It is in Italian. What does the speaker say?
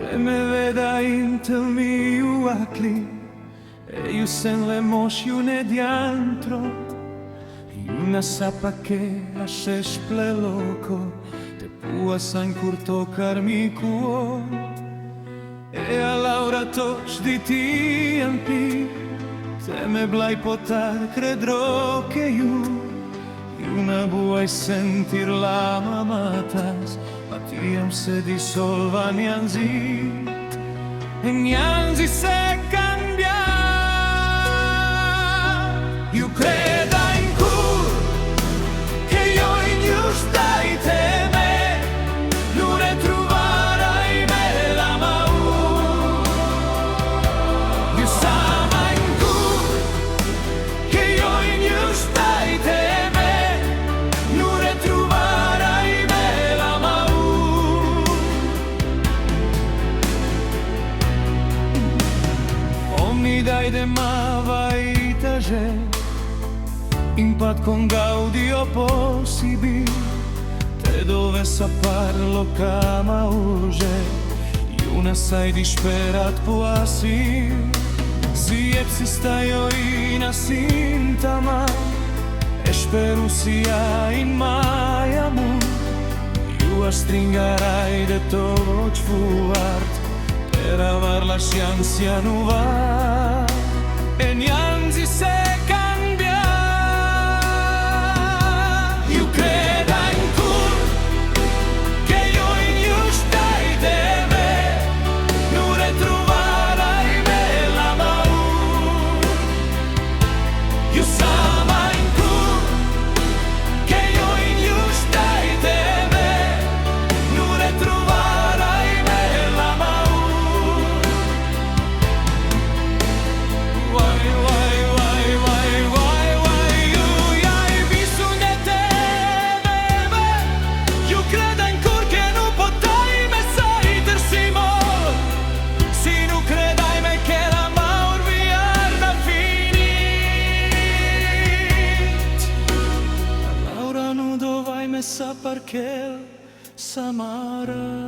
Te me veda in të mi u akli e ju sen le mosh ju ne diantro. Ju na sapa che asce ple loco te pua san kur tokar mi kuo. E a Laura tosh di ti ampi te me blaj potar credro che ju na buaj sentir la mamatas. Ma ti am se dissolva njanzi e njanzi se cambia. Ju creda in kur che io in ju stai te me nu retrovarai me la mau. Ju sama in kur che io in ju stai te me nu retrovarai me la mau. O mi dai de ma vai taže in pat con gaudio possibil te dove sa parlo cama urge una sai disperat poasi si epsi staio in asintama e spero sia in mai amor ju a stringarai de tot fuart per avar la scianzia nuva e njanzi se cambia. Ju creda in kur che io in ju stai te me nu retrovarai me la mau. Ju sama in kur che io in ju stai te me nu retrovarai me la mau. Vai, vai, vai, vai, vai, vai, ju hai vissun de te bebe. Ju creda in kur che nu potai me sai tersimo. Si nu credai me che la maur viarda finit. La Laura nu dovai me sa parchel samara.